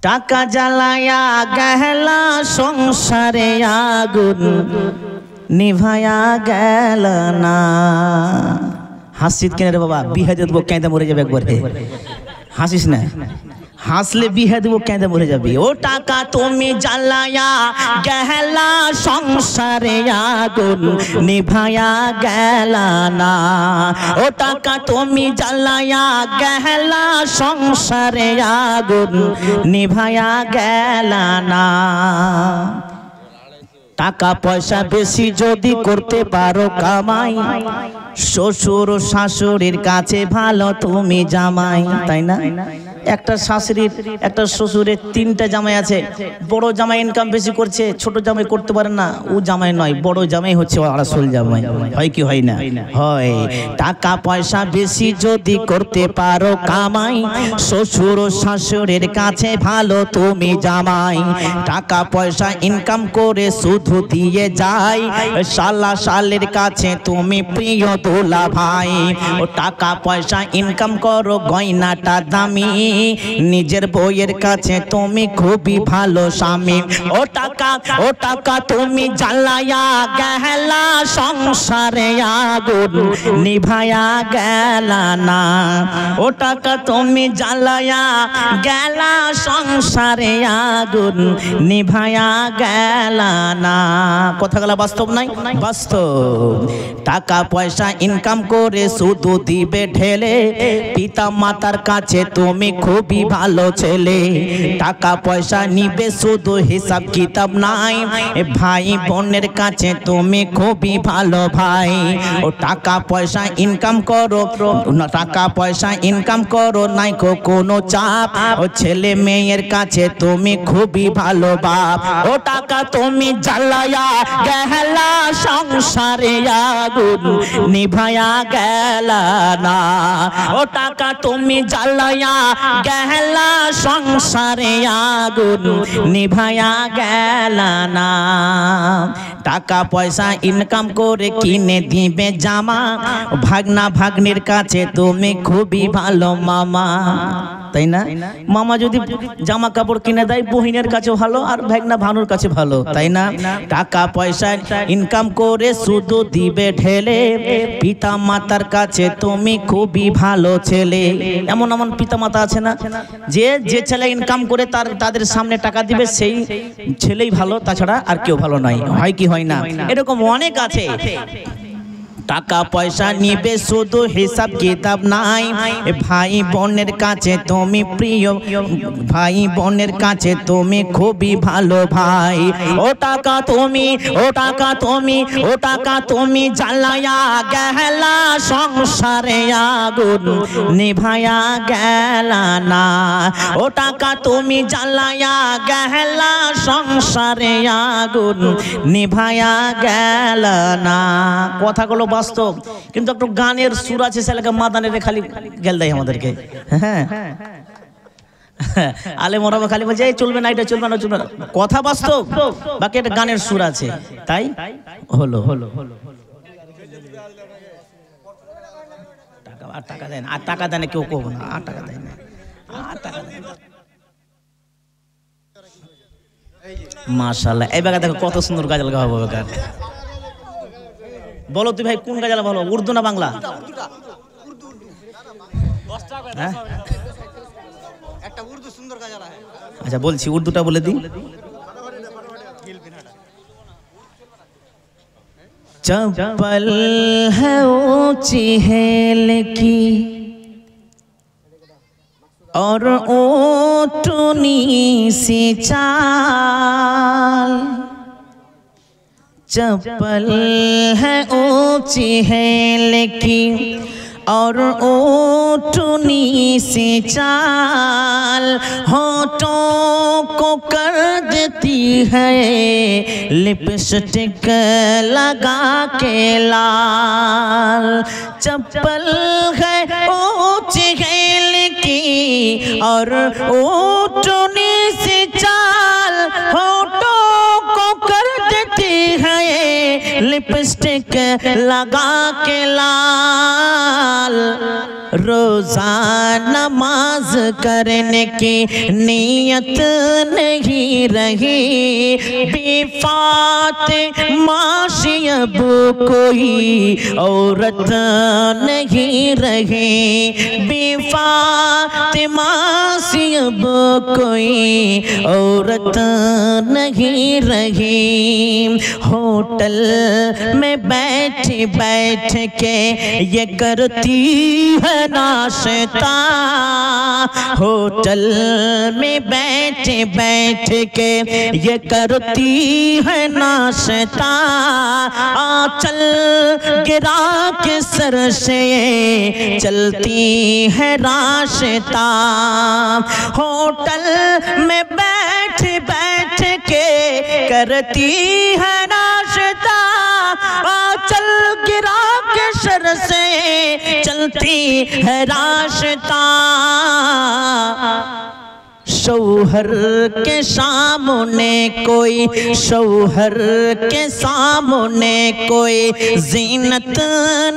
টাকা জ্বালায়া গেলা সংসারে আগুন নিভায়া গেল না। হাসিস কেন রে বাবা? বিহে দেবো কেঁদে মরে যাবে একবার। হাসিস না, হাসলে বিহে দেবো কেঁদে মরে যাবি। ও টাকা তুমি জ্বালায়া গেলা সংসারে আগুন নিভায়া গেল না। ও টাকা তুমি জ্বালায়া গেলা সংসারে আগুন নিভায়া গেল না। টাকা পয়সা বেশি যদি করতে পারো কামাই, শ্বশুর শাশুড়ির কাছে ভালো তুমি জামাই, তাই না? একটা শাশুড়ির একটা শ্বশুরের তিনটা জামাই আছে। বড় জামাই ইনকাম বেশি করছে, ছোট জামাই করতে পারে না, ও জামাই নয়, বড় জামাই হচ্ছে আসল জামাই। হয় কি হয় না? হয়। টাকা পয়সা বেশি যদি করতে পারো কামাই, শ্বশুর শাশুড়ির কাছে ভালো তুমি জামাই। টাকা পয়সা ইনকাম করে শুধু দিয়ে যায়, শালা শালের কাছে তুমি প্রিয় দুলা ভাই। ও টাকা পয়সা ইনকাম করো গয়নাটা দামি, নিজের বউয়ের কাছে তুমি খুবই ভালো স্বামী। ও টাকা তুমি জ্বালায়া গেলা সংসারে আগুন নিভায়া গেল না। ও টাকা তুমি জ্বালায়া গেলা সংসারে আগুন নিভায়া গেল না। কথাগুলো বাস্তব নাই? বাস্তব। টাকা পয়সা ইনকাম করে শুধু দিবে ঢেলে, পিতা মাতার কাছে তুমি খুবই ভালো ছেলে। টাকা পয়সা নিবে শুধু হিসাব কিতাব নাই, ভাই বোনের কাছে তুমি খুবই ভালো ভাই। ও টাকা পয়সা ইনকাম করো, টাকা পয়সা ইনকাম করো নাই কোনো চাপ, ও ছেলে মেয়ের কাছে তুমি খুবই ভালো বাপ। ও টাকা তুমি জ্বালায়া গেলা সংসারে আগুন নিভায়া গেল না। ও টাকা তুমি জ্বালায়া গেলা সংসারে আগুন নিভায়া গেল না। টাকা পয়সা ইনকাম করে কিনে দিবে জামা, ভাগনা ভাগ্নির কাছে তুমি খুবই ভালো মামা, তাই না? মামা যদি জামা কাপড় কিনে দেয় বহিনের কাছে ভালো, আর ভাগনা ভানুর কাছে ভালো, তাই না? টাকা পয়সা ইনকাম করে শুধু দিবে ঢেলে, পিতা মাতার কাছে তুমি খুবই ভালো ছেলে। এমন এমন পিতা মাতা আছে না, যে ছেলে ইনকাম করে তাদের সামনে টাকা দিবে সেই ছেলেই ভালো, তাছাড়া আর কেউ ভালো নয়। হয় কি হয় না? এরকম অনেক আছে। টাকা পয়সা নিবে শুধু হিসাব কিতাব নাই, ভাই বোনের কাছে তুমি প্রিয়, ভাই বোনের কাছে তুমি খুবই ভালো ভাই। ও টাকা তুমি, ও টাকা তুমি, ও টাকা তুমি জ্বালায়া গেলা সংসারে আগুন নিভায়া গেল না। ও টাকা তুমি জ্বালায়া গেলা সংসারে আগুন নিভায়া গেল না। কথাগুলো বাস্তব, কিন্তু একটু গানের সুর আছে, সেলাকে মাদানের খালি গেল দেয় আমাদেরকে। হ্যাঁ, আলে মরাবে খালি বলছে এই চলবে না, এটা চলবে না, চলবে না। কথা বাস্তব, বাকি একটা গানের সুর আছে, তাই হলো। টাকা দেয় না, আর টাকা দেয় না, কেউ কব না, আর টাকা দেয় না, আর টাকা দেয় না। মাশাআল্লাহ, এই বাগা দেখো কত সুন্দর গাজাল গাওয়া হবে। বলো তুই ভাই কোন গাজাল ভালো, উর্দু না বাংলা? আচ্ছা বলছি, উর্দুটা বলে দিই। चप्पल है ऊंची हेल की और ऊँटनी सी चाल, चप्पल है ऊंची हेल की और ऊँटनी सी चाल, होठों को कर देती है लिपस्टिक लगा के लाल। चप्पल है ऊंची हेल की और ऊँटनी सी चाल, होठों को कर देती है लिपस्टिक लगा के लाल। रोजा नमाज करने की नियत नहीं रही, बेफातिमा सी अब कोई औरत नहीं रही, बेफातिमा सी अब कोई औरत नहीं रही। होटल में बैठ बैठ के ये करती है नाश्ता, होटल में बैठ बैठ के ये करती है नाश्ता, आंचल गिरा के सर से चलती है रास्ता, होटल में बैठ बैठ के करती है नाश्ता, आंचल गिरा के सर से चलती है रास्ता। शौहर के सामने कोई, शौहर के सामने कोई जीनत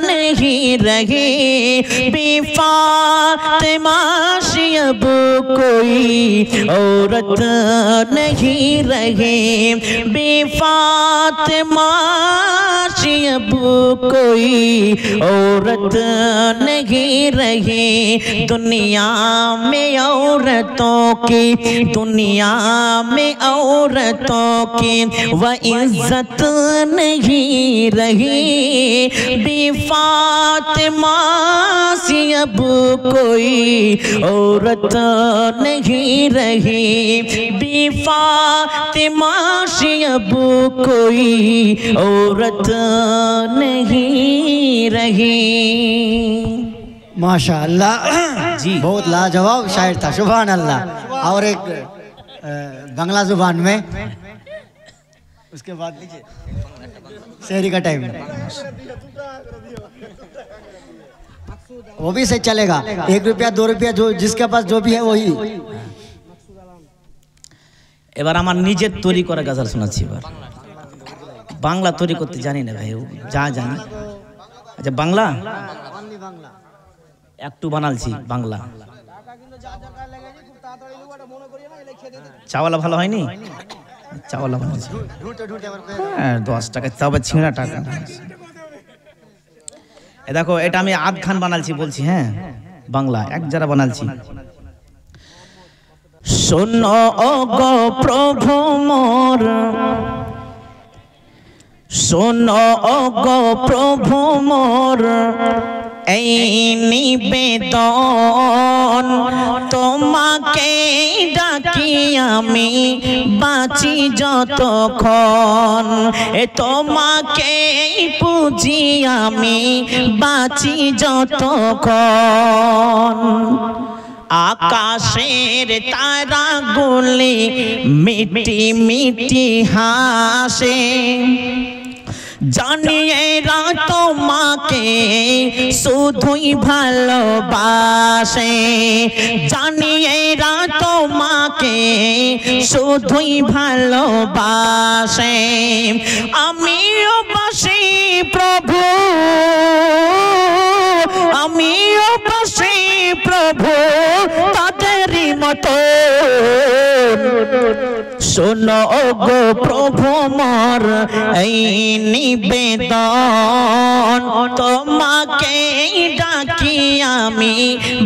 नहीं रही, बेफातिमा सी अब कोई औरत नहीं रही, बेफातिमा सी अब कोई औरत नहीं रही। दुनिया में औरतों की, दुनिया में औरतों की वह इज्जत नहीं रही, बेफातिमा सी अब कोई औरत नहीं रही, बेफातिमा सी अब कोई औरत नहीं रही। माशाअल्लाह जी, बहुत लाजवाब शायर था, सुभान अल्लाह। और एक बांग्ला जुबान में, उसके बाद शेरी का टाइम वो भी से चलेगा, 1 रुपया 2 रुपया जो जिसके पास जो भी है वही। এবার আমার নিজের তৈরি করা গাজাল শোনাচ্ছি। এবার বাংলা তৈরি করতে জানি না ভাই, যা জানি। আচ্ছা বাংলা একটু বানালছি বাংলা। চাওয়ালা ভালো হয়নি, চাওয়ালা বানালছি 10 টাকা, তবে ছিঁড়া টাকা। এ দেখো এটা আমি আধ খান বানালছি বলছি, হ্যাঁ বাংলা এক যারা বানালছি। শোনো গো প্রভু মোর, শোনো গো প্রভু মোর এই নিবেদন, তোমাকে ডাকি আমি বাঁচি যতক্ষণ, এ তোমাকে পুজি আমি বাঁচি যতক্ষণ। আকাশের তারাগুলি মিটি মিটি হাসে, জানি এরা তোমাকে শুধুই ভালোবাসে, জানি এরা তোমাকে শুধুই ভালোবাসে। আমিও বাসি প্রভু, আমিও বাসি প্রভু তাদেরই মতো। শোনো গো প্রভু মোর এই নিবেদন, তোমাকে ডাকি আমি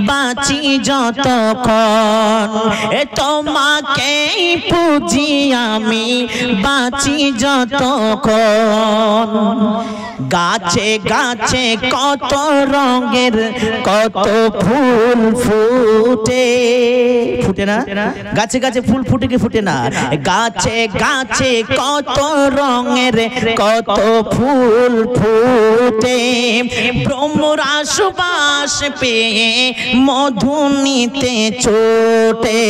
বাঁচি যতক্ষণ, এ তোমাকে পুজি আমি বাঁচি যতক্ষণ। গাছে গাছে কত রঙের কত ফুল ফুটে, ফুটে না? গাছে গাছে ফুল ফুটে কি ফুটে না? গাছে গাছে কত রঙের কত ফুল ফুটে, ভ্রমরা সুবাস পেয়ে মধু নিতে ছোটে,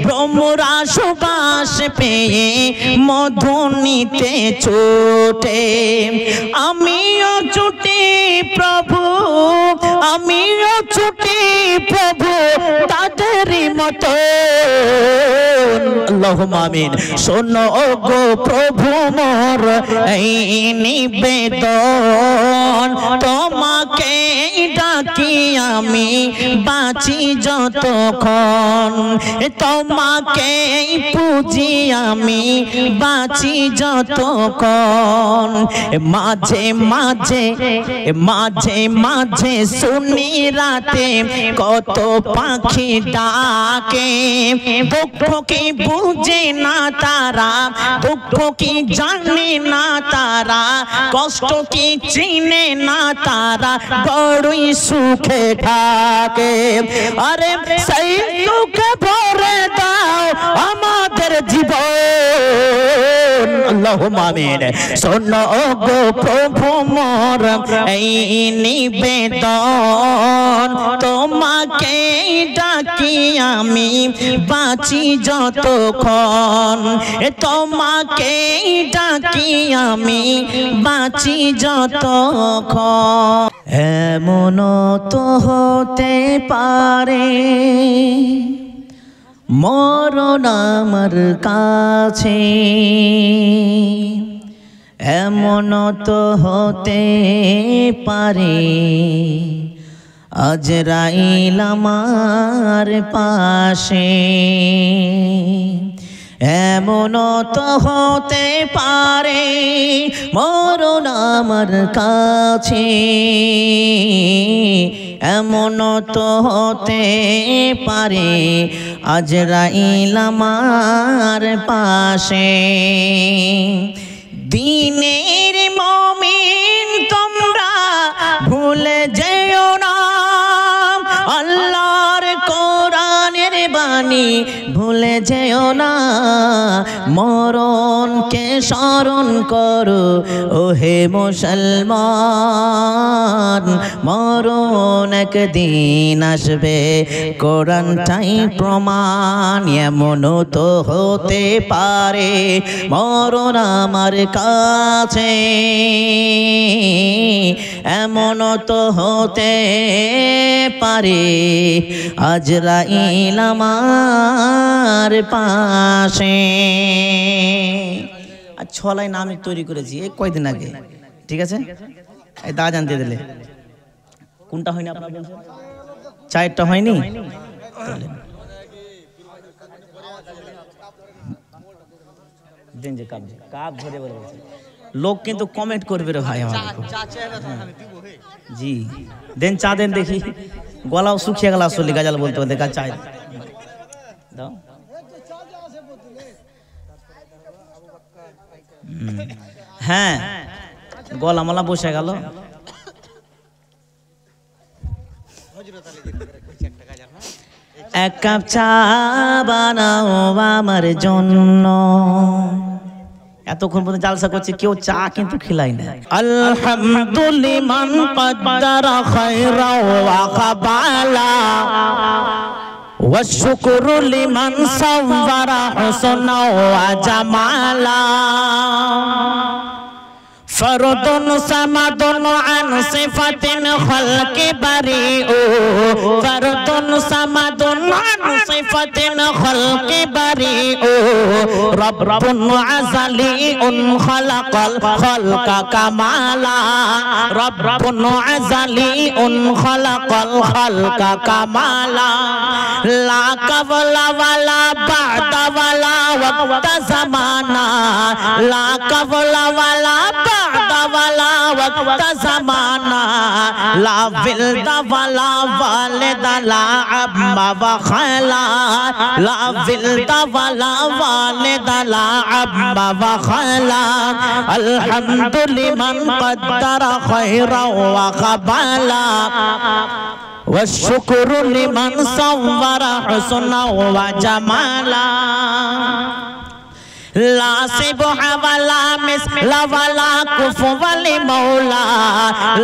ভ্রমরা সুবাস পেয়ে মধু নিতে ছোটে। আমিও ছুটি প্রভু, আমিও ছুটি প্রভু তাদেরই মতো। আল্লাহুম্মা আমিন। শোনো গো প্রভু মোর এই নিবেদন, তোমাকে ডাকি আমি বাঁচি যতক্ষণ, তোমাকে পুজি আমি বাঁচি যতক্ষণ। মাঝে মাঝে মাঝে মাঝে শুনি রাতে কত পাখি ডাকে, দুঃখ কি বুঝে না তারা, দুঃখ কি জানে না তারা, কষ্ট কি চিনে না তারা, বড়ই সুখে থাকে। আরে সেই সুখে ভরে দাও আমাদের জীবন, আল্লাহুম্মা আমিন। শোনো গো প্রভু মোর এই নিবেদন, তোমাকে ডাকি আমি বাঁচি যতক্ষণ, তোমাকে ডাকি আমি বাঁচি যতক্ষণ। এমন তো হতে পারে মরণ আমার কাছে, এমন তো হতে পারে আজরাইল আমার পাশে, এমন তো হতে পারে মরণ আমার কাছে, এমন তো হতে পারে আজরাইল আমার পাশে। দিনের মুমিন তোমরা ভুলে যেও না, আল্লাহর কোরআনের বাণী ভুলে যেও না, মরণকে স্মরণ করো ওহে মুসলমান, মরণ একদিন আসবে কোরআনটাই প্রমাণ। এমন তো হতে পারে মরণ আমার কাছে, এমন তো হতে পারে আজরাইল আমার পাশে। আর 6 লাইন আমি তৈরি করেছি এই কয়দিন আগে, ঠিক আছে? এই দা জানতে দিলে কোনটা হয়নি আপনার বলছেন? 4টা হয়নি? দেন যে কাপ ধরে বলে বলছে লোক কিন্তু কমেন্ট করবে রে ভাই আমাকে। জি দেন চা দেন দেখি, গলাও শুকিয়ে গেল আসলে গাজাল বলতে বলতে। চা দাও। হ্যাঁ গলা মালা বসে গেল। এক কাপ চা বানাও আমার জন্য। এতক্ষণ পর্যন্ত জালসা করছে, কেউ চা কিন্তু খিলাই না। আলহামদুলিল্লাহ মান কদ্দারা খায়রা ওয়া কাবালা, ওয়া শুকরু লিমান সাওয়ারা হুসনা ওয়া জামালা। ফরদুন সামাদুন আন সিফাতিন খালকি বারিউ, ফরদুন সামাদুন আন সিফাতিন খালকি বারিউ, রব্বুন আযালিউন খালাকাল খালকা কামালা, রব্বুন আযালিউন খালাকাল খালকা কামালা। লা কাবলা ওয়ালা বা'দা ওয়ালা ওয়াক্ত জামানা, লা কাবলা ওয়ালা বা'দা ওয়ালা ওয়াক্ত জামানা, লা বিলদা ওয়ালা ওয়ালিদা লা আম্মা ওয়া খালা, লা বিলদা ওয়ালা ওয়ালিদা লা আম্মা ওয়া খালা। আলহামদুলিল্লাহ মান কদ্দারা খায়রা ওয়া কাবালা, والشكر لمن صور حسنا وجمالا. لا سبح ولا مثل ولا كفو لمولا،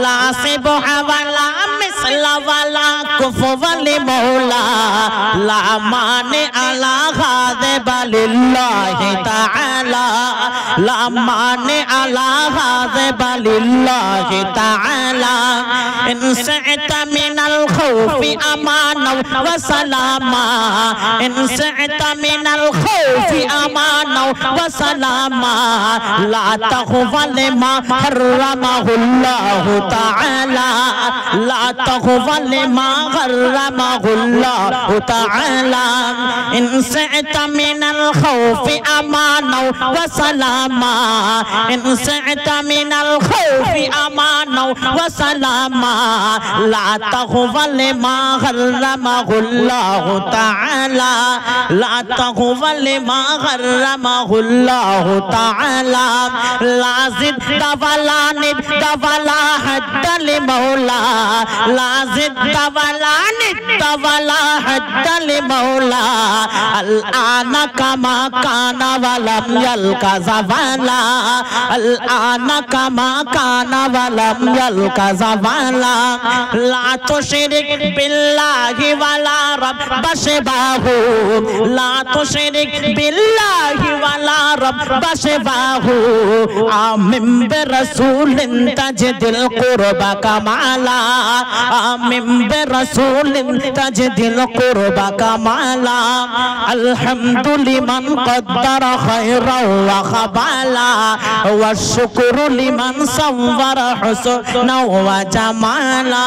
لا سبح ولا مثل ولا كفو لمولا، لا مانع لا غاضب لله تعالى، ला माने अला गाज़िब लिल्लाहि ताला इन सअत मिनल खौफि अमाना व सलामा इन सअत मिनल खौफि अमाना व सलामा ला तखफ़ल मा हर्रमहुल्लाहु ताला ला तखफ़ल मा हर्रमहुल्लाहु ताला इन सअत मिनल खौफि अमाना व सलामा इन सअत मिनल खौफि अमाना व सलामा ला तखफ़ल मा हर्रमहुल्लाहु ताला ला तखफ़ल मा हर्रमहुल्लाहु ताला ला ज़िद्द वला निद्द वला हद्द लिमौला ला ज़िद्द वला निद्द वला हद्द लिमौला अल आना कमा काना वलम यल्का ज़वाला अल आना कमा काना वलम यल्का ज़वाला ला तुशरिक बिल्लाहि वला रब्ब शिवाहु ला तुशरिक बिल्लाहि वला रब्ब शिवाहु आमिन बिरसूलिन तजदिल कुर्बा कमाला आमिन बिरसूलिन तजदिल कुर्बा कमाला अल्हम्दु लिमन क़द्दर खैरन व ख़बाला व शुक्रु लिमन सव्वर हुस्नन व जमाला।